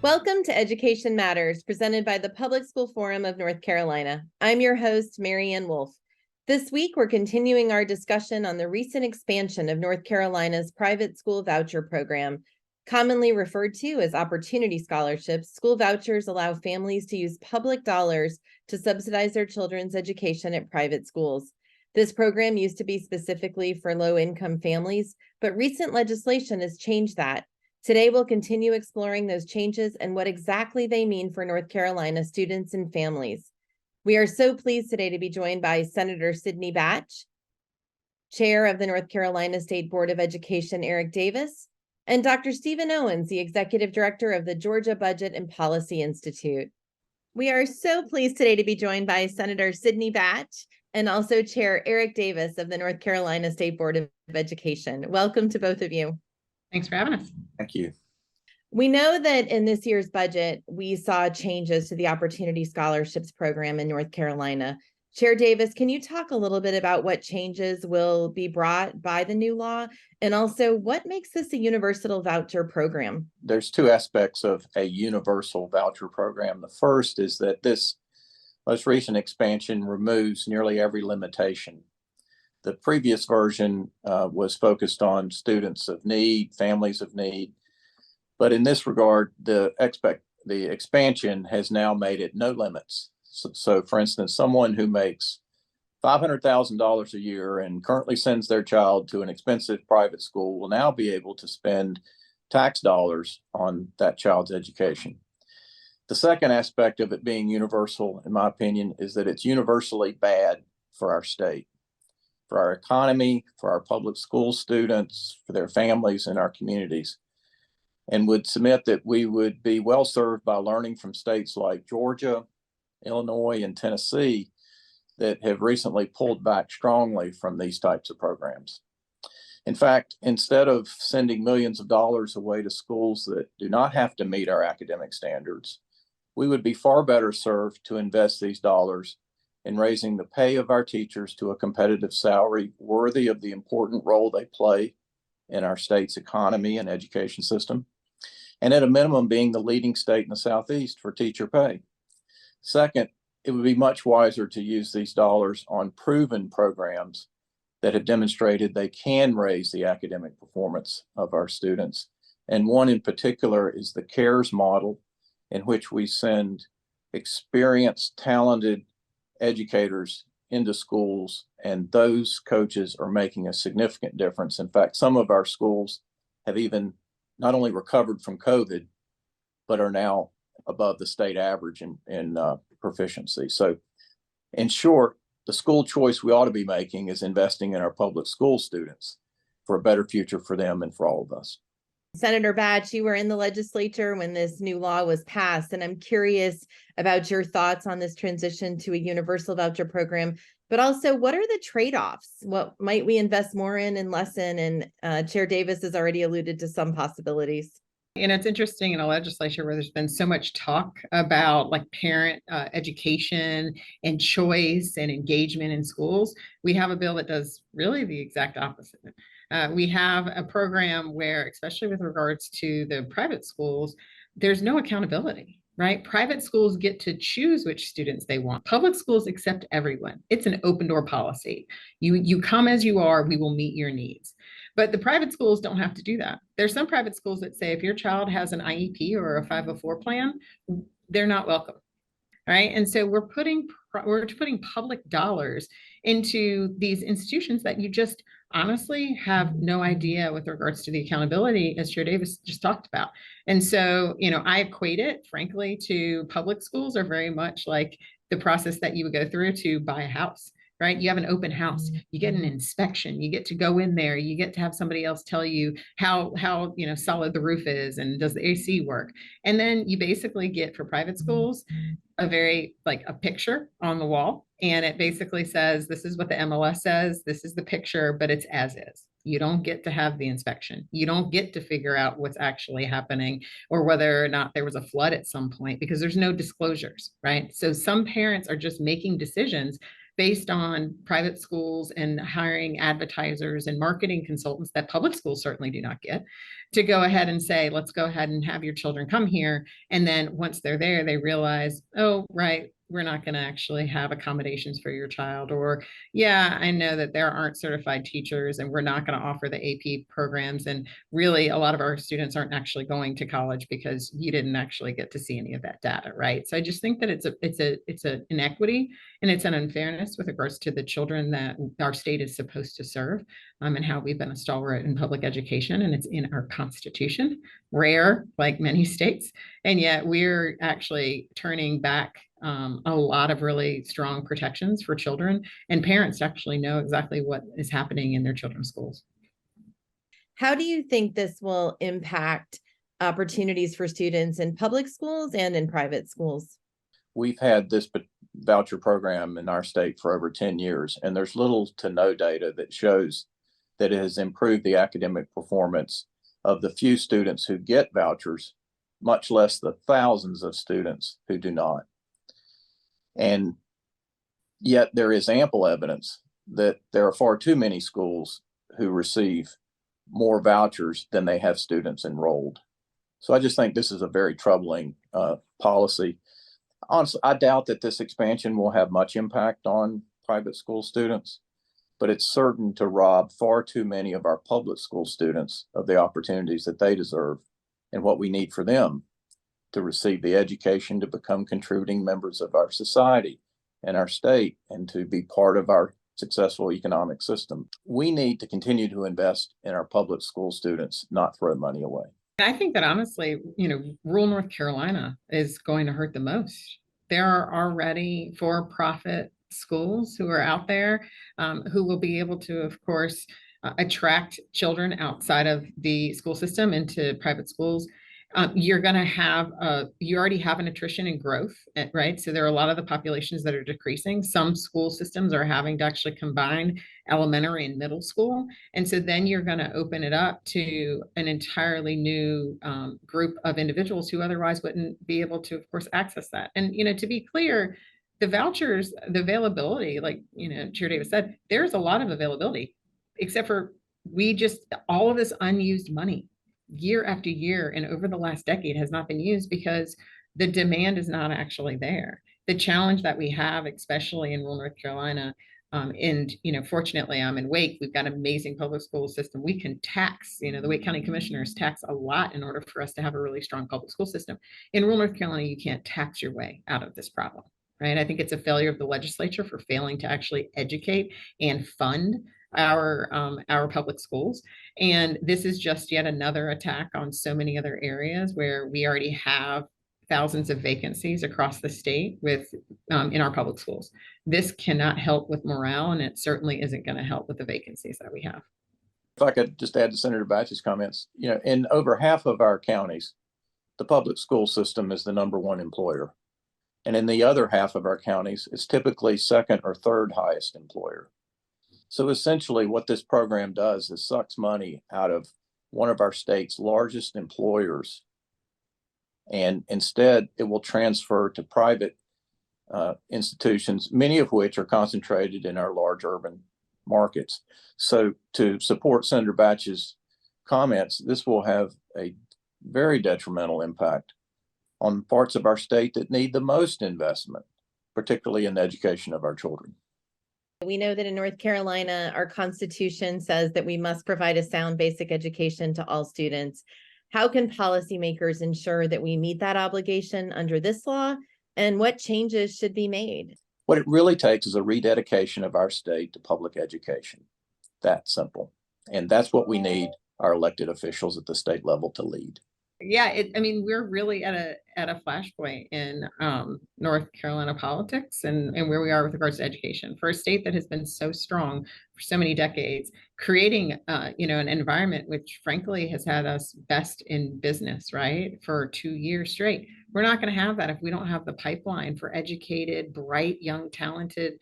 Welcome to Education Matters, presented by the Public School Forum of North Carolina. I'm your host, Mary Ann Wolf. This week, we're continuing our discussion on the recent expansion of North Carolina's private school voucher program. Commonly referred to as opportunity scholarships, school vouchers allow families to use public dollars to subsidize their children's education at private schools. This program used to be specifically for low-income families, but recent legislation has changed that. Today, we'll continue exploring those changes and what exactly they mean for North Carolina students and families. We are so pleased today to be joined by Senator Sidney Batch, Chair of the North Carolina State Board of Education, Eric Davis, and Dr. Stephen Owens, the Executive Director of the Georgia Budget and Policy Institute. We are so pleased today to be joined by Senator Sidney Batch and also Chair Eric Davis of the North Carolina State Board of Education. Welcome to both of you. Thanks for having us. Thank you. We know that in this year's budget, we saw changes to the Opportunity Scholarships program in North Carolina. Chair Davis, can you talk a little bit about what changes will be brought by the new law? And also, what makes this a universal voucher program? There's two aspects of a universal voucher program. The first is that this most recent expansion removes nearly every limitation. The previous version was focused on students of need, families of need. But in this regard, the expansion has now made it no limits. So for instance, someone who makes $500,000 a year and currently sends their child to an expensive private school will now be able to spend tax dollars on that child's education. The second aspect of it being universal, in my opinion, is that it's universally bad for our state, for our economy, for our public school students, for their families and our communities, and would submit that we would be well served by learning from states like Georgia, Illinois, and Tennessee that have recently pulled back strongly from these types of programs. In fact, instead of sending millions of dollars away to schools that do not have to meet our academic standards, we would be far better served to invest these dollars in raising the pay of our teachers to a competitive salary worthy of the important role they play in our state's economy and education system, and at a minimum being the leading state in the Southeast for teacher pay. Second, it would be much wiser to use these dollars on proven programs that have demonstrated they can raise the academic performance of our students. And one in particular is the CARES model, in which we send experienced, talented educators into schools, and those coaches are making a significant difference. In fact, some of our schools have even not only recovered from COVID, but are now above the state average in proficiency. So in short, the school choice we ought to be making is investing in our public school students for a better future for them and for all of us. Senator Batch, you were in the legislature when this new law was passed, and I'm curious about your thoughts on this transition to a universal voucher program, but also what are the trade-offs? What might we invest more in and less in? And Chair Davis has already alluded to some possibilities. And it's interesting in a legislature where there's been so much talk about like parent education and choice and engagement in schools. We have a bill that does really the exact opposite. We have a program where, especially with regards to the private schools, there's no accountability, right? Private schools get to choose which students they want. Public schools accept everyone. It's an open door policy. You come as you are, we will meet your needs. But the private schools don't have to do that. There's some private schools that say if your child has an IEP or a 504 plan, they're not welcome, right? And so we're putting public dollars into these institutions that you just honestly have no idea with regards to the accountability, as Chair Davis just talked about. And so, I equate it, frankly, to public schools are very much like the process that you would go through to buy a house. Right? You have an open house, you get an inspection, you get to go in there, you get to have somebody else tell you how solid the roof is and does the AC work. And then you basically get, for private schools, a picture on the wall. And it basically says, this is what the MLS says, this is the picture, but it's as is. You don't get to have the inspection. You don't get to figure out what's actually happening or whether or not there was a flood at some point, because there's no disclosures, right? So some parents are just making decisions based on private schools and hiring advertisers and marketing consultants that public schools certainly do not get, to go ahead and say, let's go ahead and have your children come here. And then once they're there, they realize, oh, right, we're not going to actually have accommodations for your child. Or, yeah, I know that there aren't certified teachers and we're not going to offer the AP programs. And really, a lot of our students aren't actually going to college because you didn't actually get to see any of that data, right? So I just think that it's an inequity and it's an unfairness with regards to the children that our state is supposed to serve, and how we've been a stalwart in public education, and it's in our Constitution, rare like many states. And yet we're actually turning back a lot of really strong protections for children and parents to actually know exactly what is happening in their children's schools. How do you think this will impact opportunities for students in public schools and in private schools? We've had this voucher program in our state for over 10 years, and there's little to no data that shows that it has improved the academic performance of the few students who get vouchers, much less the thousands of students who do not. And yet there is ample evidence that there are far too many schools who receive more vouchers than they have students enrolled. So I just think this is a very troubling policy. Honestly, I doubt that this expansion will have much impact on private school students, but it's certain to rob far too many of our public school students of the opportunities that they deserve and what we need for them to receive the education to become contributing members of our society and our state and to be part of our successful economic system. We need to continue to invest in our public school students, not throw money away. I think that honestly, rural North Carolina is going to hurt the most. There are already for-profit schools who are out there who will be able to, of course, attract children outside of the school system into private schools. You're going to have, you already have an attrition and growth, right? So there are a lot of the populations that are decreasing. Some school systems are having to actually combine elementary and middle school. And so then you're going to open it up to an entirely new group of individuals who otherwise wouldn't be able to, of course, access that. And, to be clear, the vouchers, the availability, like, Chair Davis said, there's a lot of availability, except for all of this unused money year after year and over the last decade has not been used because the demand is not actually there. The challenge that we have, especially in rural North Carolina, and fortunately I'm in Wake, we've got an amazing public school system. We can tax, the Wake County commissioners tax a lot in order for us to have a really strong public school system. In rural North Carolina, you can't tax your way out of this problem, right? I think it's a failure of the legislature for failing to actually educate and fund our public schools. And this is just yet another attack on so many other areas where we already have thousands of vacancies across the state with in our public schools. This cannot help with morale, and it certainly isn't going to help with the vacancies that we have. If I could just add to Senator Batch's comments, in over half of our counties, the public school system is the #1 employer. And in the other half of our counties, it's typically second or third highest employer. So essentially what this program does is sucks money out of one of our state's largest employers. And instead it will transfer to private institutions, many of which are concentrated in our large urban markets. So to support Senator Batch's comments, this will have a very detrimental impact on parts of our state that need the most investment, particularly in the education of our children. We know that in North Carolina, our Constitution says that we must provide a sound basic education to all students. How can policymakers ensure that we meet that obligation under this law, and what changes should be made? What it really takes is a rededication of our state to public education. That simple. And that's what we need our elected officials at the state level to lead. Yeah, we're really at a flashpoint in North Carolina politics and where we are with regards to education. For a state that has been so strong for so many decades, creating an environment which frankly has had us best in business, right, for 2 years straight. We're not going to have that if we don't have the pipeline for educated, bright, young, talented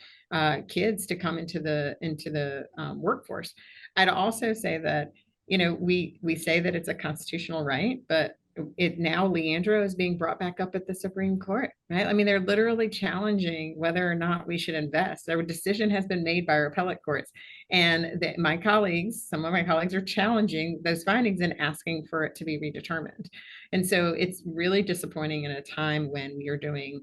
kids to come into the workforce. I'd also say that we say that it's a constitutional right, but it now Leandro is being brought back up at the Supreme Court, right? I mean, they're literally challenging whether or not we should invest. Their decision has been made by our appellate courts. And my colleagues, some of my colleagues are challenging those findings and asking for it to be redetermined. And so it's really disappointing in a time when we are doing,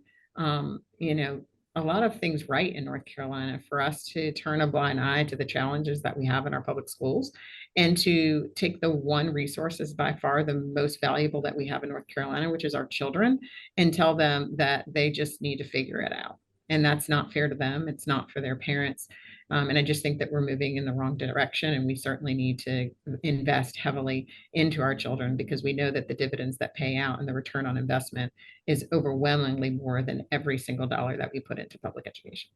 a lot of things right in North Carolina for us to turn a blind eye to the challenges that we have in our public schools and to take the one resource is by far the most valuable that we have in North Carolina, which is our children, and tell them that they just need to figure it out. And that's not fair to them. It's not for their parents. And I just think that we're moving in the wrong direction. And we certainly need to invest heavily into our children because we know that the dividends that pay out and the return on investment is overwhelmingly more than every single dollar that we put into public education.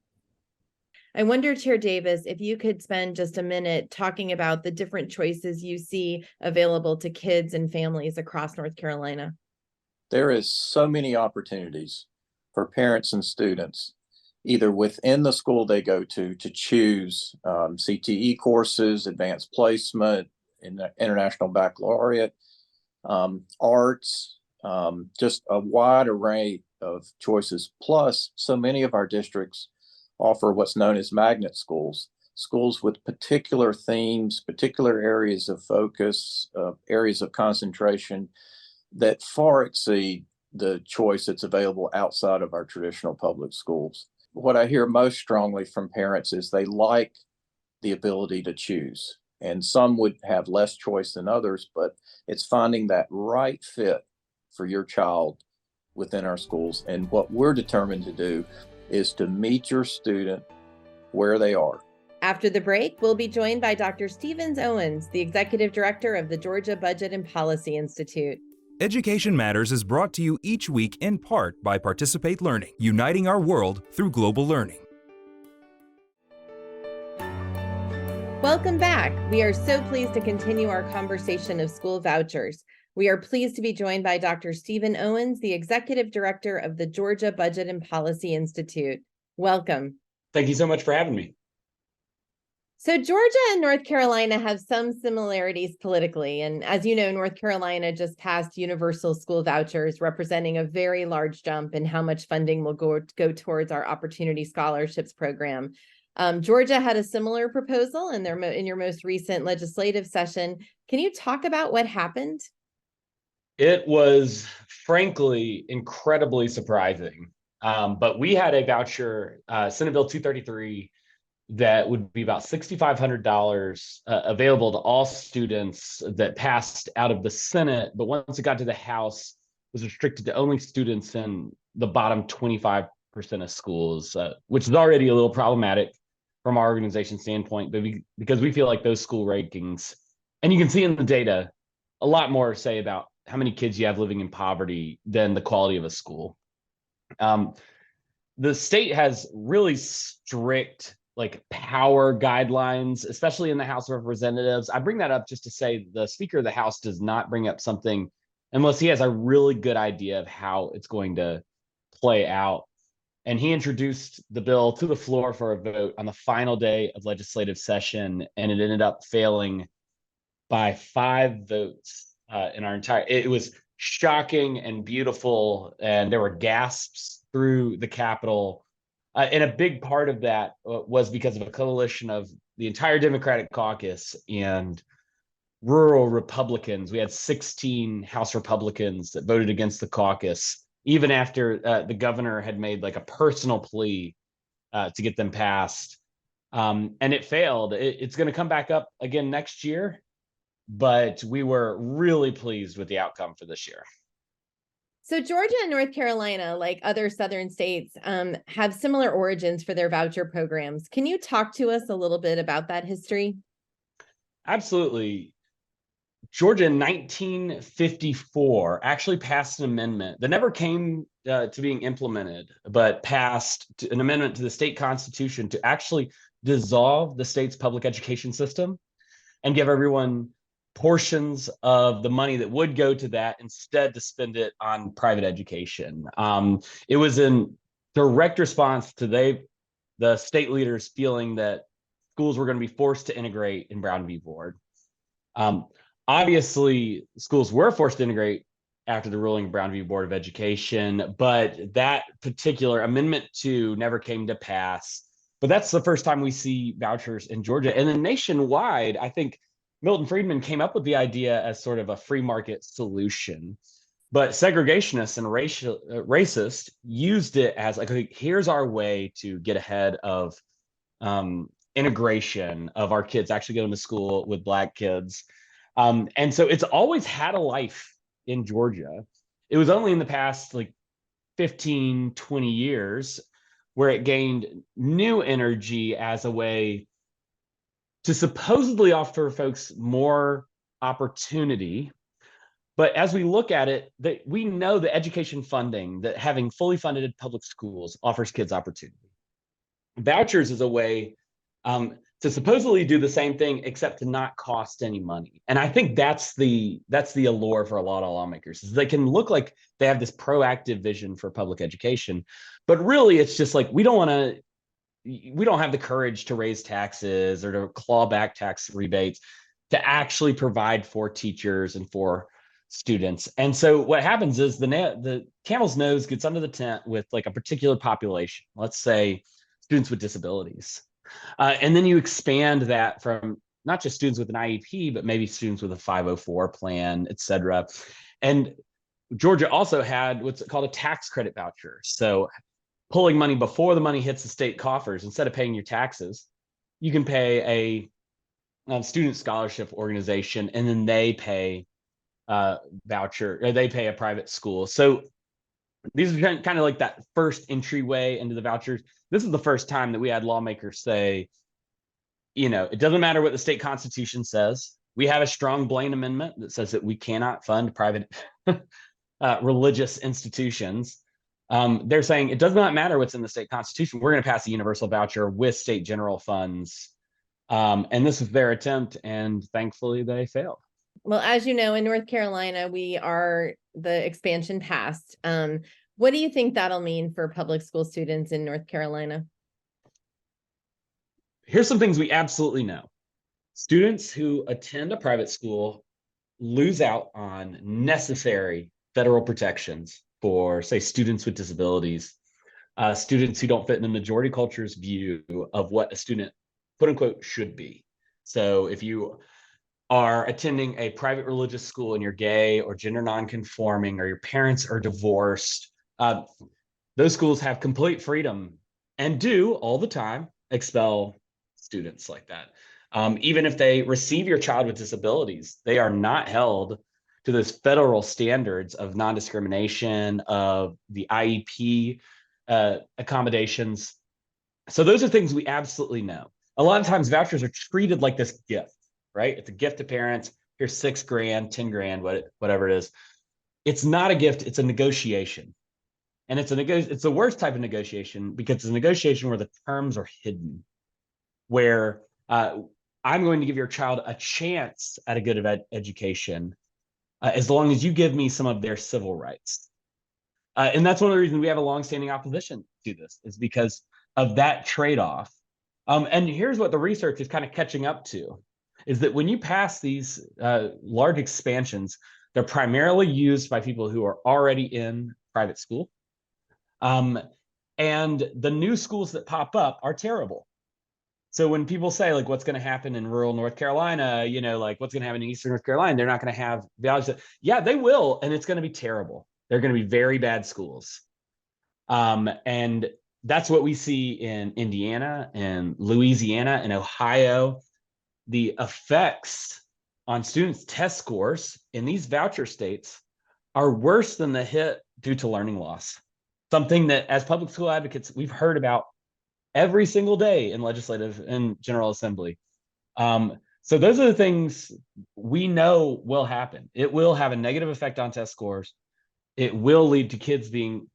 I wonder, Chair Davis, if you could spend just a minute talking about the different choices you see available to kids and families across North Carolina. There is so many opportunities for parents and students, either within the school they go to choose CTE courses, advanced placement, international baccalaureate, arts, just a wide array of choices. Plus, so many of our districts offer what's known as magnet schools, schools with particular themes, particular areas of focus, areas of concentration that far exceed the choice that's available outside of our traditional public schools. What I hear most strongly from parents is they like the ability to choose. And some would have less choice than others, but it's finding that right fit for your child within our schools. And what we're determined to do is to meet your student where they are. After the break, we'll be joined by Dr. Stevens Owens, the Executive Director of the Georgia Budget and Policy Institute. Education Matters is brought to you each week in part by Participate Learning, uniting our world through global learning. Welcome back. We are so pleased to continue our conversation of school vouchers. We are pleased to be joined by Dr. Stephen Owens, the Executive Director of the Georgia Budget and Policy Institute. Welcome. Thank you so much for having me. So Georgia and North Carolina have some similarities politically. And as you know, North Carolina just passed universal school vouchers, representing a very large jump in how much funding will go towards our Opportunity Scholarships program. Georgia had a similar proposal in your most recent legislative session. Can you talk about what happened? It was frankly incredibly surprising. But we had a voucher, Senate Bill 233, that would be about $6,500 available to all students that passed out of the Senate. But once it got to the House, it was restricted to only students in the bottom 25% of schools, which is already a little problematic from our organization standpoint, but because we feel like those school rankings, and you can see in the data, a lot more say about how many kids you have living in poverty than the quality of a school. The state has really strict power guidelines, especially in the House of Representatives. I bring that up just to say the Speaker of the House does not bring up something unless he has a really good idea of how it's going to play out. And he introduced the bill to the floor for a vote on the final day of legislative session, and it ended up failing by 5 votes in our entire. It was shocking and beautiful, and there were gasps through the Capitol. And a big part of that was because of a coalition of the entire Democratic caucus and rural Republicans. We had 16 House Republicans that voted against the caucus, even after the governor had made a personal plea to get them passed. And it failed. It's going to come back up again next year, but we were really pleased with the outcome for this year. So Georgia and North Carolina, like other southern states, have similar origins for their voucher programs. Can you talk to us a little bit about that history? Absolutely. Georgia in 1954 actually passed an amendment that never came to being implemented, but passed an amendment to the state constitution to actually dissolve the state's public education system and give everyone portions of the money that would go to that instead to spend it on private education. It was in direct response to the state leaders feeling that schools were going to be forced to integrate in Brown v. Board. Obviously, schools were forced to integrate after the ruling of Brown v. Board of Education, but that particular Amendment 2 never came to pass. But that's the first time we see vouchers in Georgia. And then nationwide, I think Milton Friedman came up with the idea as sort of a free market solution. But segregationists and racists used it as like, here's our way to get ahead of integration of our kids actually going to school with Black kids. And so it's always had a life in Georgia. It was only in the past like 15, 20 years where it gained new energy as a way to supposedly offer folks more opportunity. But as we look at it, we know the education funding, that having fully funded public schools offers kids opportunity. Vouchers is a way to supposedly do the same thing, except to not cost any money. And I think that's the allure for a lot of lawmakers, is they can look like they have this proactive vision for public education, but really it's just like, we don't have the courage to raise taxes or to claw back tax rebates to actually provide for teachers and for students. And so what happens is the camel's nose gets under the tent with like a particular population, let's say students with disabilities. And then you expand that from not just students with an IEP, but maybe students with a 504 plan, et cetera. And Georgia also had what's called a tax credit voucher. So pulling money before the money hits the state coffers, instead of paying your taxes, you can pay a student scholarship organization, and then they pay voucher, or they pay a private school. So these are kind of like that first entryway into the vouchers. This is the first time that we had lawmakers say, it doesn't matter what the state constitution says. We have a strong Blaine amendment that says that we cannot fund private religious institutions. They're saying it does not matter what's in the state constitution. We're going to pass a universal voucher with state general funds. And this is their attempt, and thankfully they failed. Well, as you know, in North Carolina, the expansion passed. What do you think that'll mean for public school students in North Carolina? Here's some things we absolutely know. Students who attend a private school lose out on necessary federal protections for, say, students with disabilities, students who don't fit in the majority culture's view of what a student, quote unquote, should be. So if you are attending a private religious school and you're gay or gender nonconforming, or your parents are divorced, those schools have complete freedom and do all the time expel students like that. Even if they receive your child with disabilities, they are not held to those federal standards of non-discrimination, of the IEP accommodations. So those are things we absolutely know. A lot of times vouchers are treated like this gift, right? It's a gift to parents. Here's $6 grand, 10 grand, whatever it is. It's not a gift, it's a negotiation. And it's the worst type of negotiation, because it's a negotiation where the terms are hidden, where I'm going to give your child a chance at a good education as long as you give me some of their civil rights. And that's one of the reasons we have a longstanding opposition to this, is because of that trade-off. And here's what the research is kind of catching up to, is that when you pass these large expansions, they're primarily used by people who are already in private school. And the new schools that pop up are terrible. So when people say, like, what's going to happen in rural North Carolina, like what's going to happen in Eastern North Carolina, they're not going to have values. Yeah, they will. And it's going to be terrible. They're going to be very bad schools. And that's what we see in Indiana and Louisiana and Ohio. The effects on students' test scores in these voucher states are worse than the hit due to learning loss. Something that, as public school advocates, we've heard about every single day in legislative and general assembly. So those are the things we know will happen. It will have a negative effect on test scores. It will lead to kids being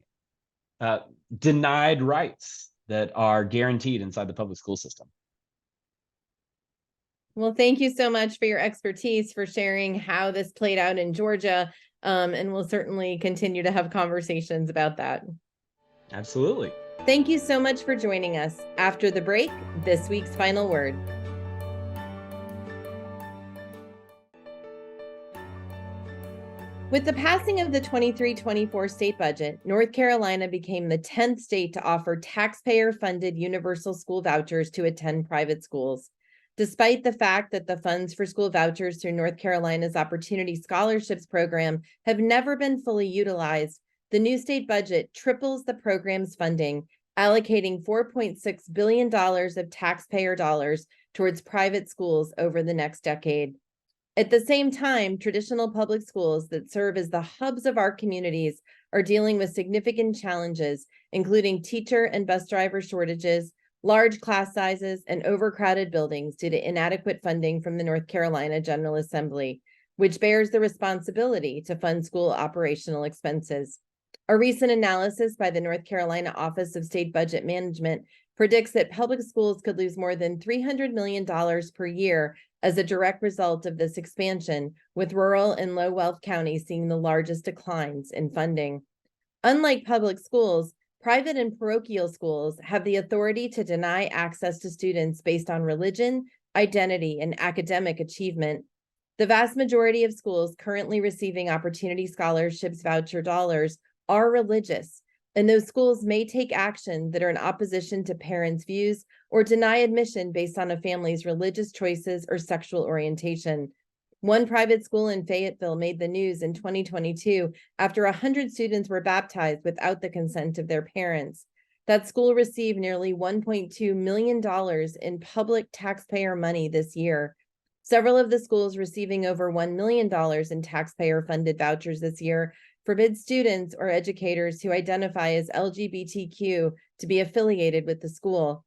denied rights that are guaranteed inside the public school system. Well, thank you so much for your expertise, for sharing how this played out in Georgia. And we'll certainly continue to have conversations about that. Absolutely. Thank you so much for joining us. After the break, this week's final word. With the passing of the 23-24 state budget, North Carolina became the 10th state to offer taxpayer-funded universal school vouchers to attend private schools. Despite the fact that the funds for school vouchers through North Carolina's Opportunity Scholarships program have never been fully utilized, the new state budget triples the program's funding, allocating $4.6 billion of taxpayer dollars towards private schools over the next decade. At the same time, traditional public schools that serve as the hubs of our communities are dealing with significant challenges, including teacher and bus driver shortages, large class sizes, and overcrowded buildings due to inadequate funding from the North Carolina General Assembly, which bears the responsibility to fund school operational expenses. A recent analysis by the North Carolina Office of State Budget Management predicts that public schools could lose more than $300 million per year as a direct result of this expansion, with rural and low-wealth counties seeing the largest declines in funding. Unlike public schools, private and parochial schools have the authority to deny access to students based on religion, identity, and academic achievement. The vast majority of schools currently receiving Opportunity Scholarships voucher dollars are religious, and those schools may take action that are in opposition to parents' views or deny admission based on a family's religious choices or sexual orientation. One private school in Fayetteville made the news in 2022 after 100 students were baptized without the consent of their parents. That school received nearly $1.2 million in public taxpayer money this year. Several of the schools receiving over $1 million in taxpayer-funded vouchers this year forbid students or educators who identify as LGBTQ to be affiliated with the school.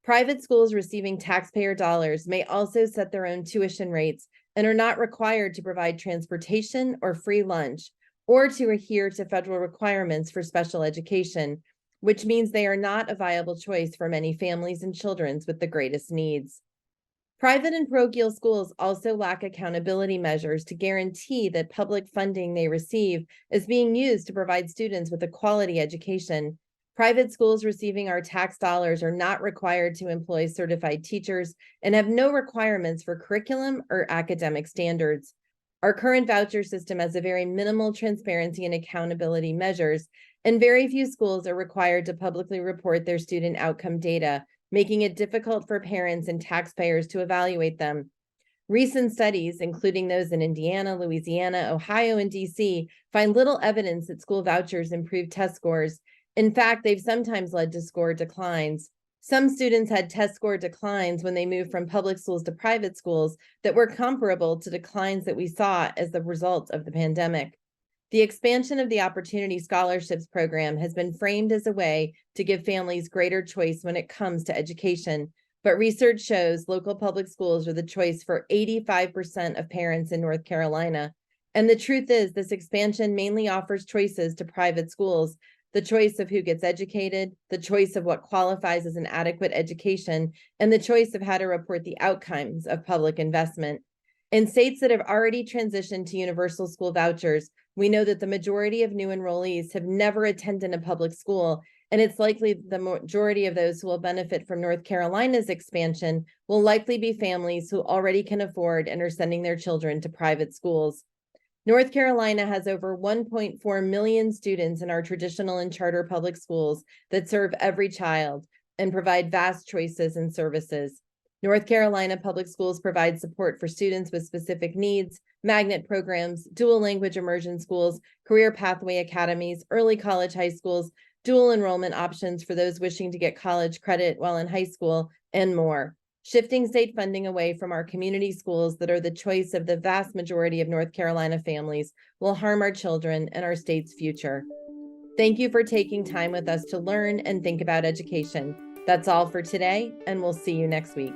Private schools receiving taxpayer dollars may also set their own tuition rates and are not required to provide transportation or free lunch, or to adhere to federal requirements for special education, which means they are not a viable choice for many families and children with the greatest needs. Private and parochial schools also lack accountability measures to guarantee that public funding they receive is being used to provide students with a quality education. Private schools receiving our tax dollars are not required to employ certified teachers and have no requirements for curriculum or academic standards. Our current voucher system has a very minimal transparency and accountability measures, and very few schools are required to publicly report their student outcome data, making it difficult for parents and taxpayers to evaluate them. Recent studies, including those in Indiana, Louisiana, Ohio, and DC, find little evidence that school vouchers improve test scores. In fact, they've sometimes led to score declines. Some students had test score declines when they moved from public schools to private schools that were comparable to declines that we saw as the result of the pandemic. The expansion of the Opportunity Scholarships program has been framed as a way to give families greater choice when it comes to education, but research shows local public schools are the choice for 85% of parents in North Carolina. And the truth is, this expansion mainly offers choices to private schools, the choice of who gets educated, the choice of what qualifies as an adequate education, and the choice of how to report the outcomes of public investment. In states that have already transitioned to universal school vouchers, we know that the majority of new enrollees have never attended a public school, and it's likely the majority of those who will benefit from North Carolina's expansion will likely be families who already can afford and are sending their children to private schools. North Carolina has over 1.4 million students in our traditional and charter public schools that serve every child and provide vast choices and services. North Carolina public schools provide support for students with specific needs, magnet programs, dual language immersion schools, career pathway academies, early college high schools, dual enrollment options for those wishing to get college credit while in high school, and more. Shifting state funding away from our community schools that are the choice of the vast majority of North Carolina families will harm our children and our state's future. Thank you for taking time with us to learn and think about education. That's all for today, and we'll see you next week.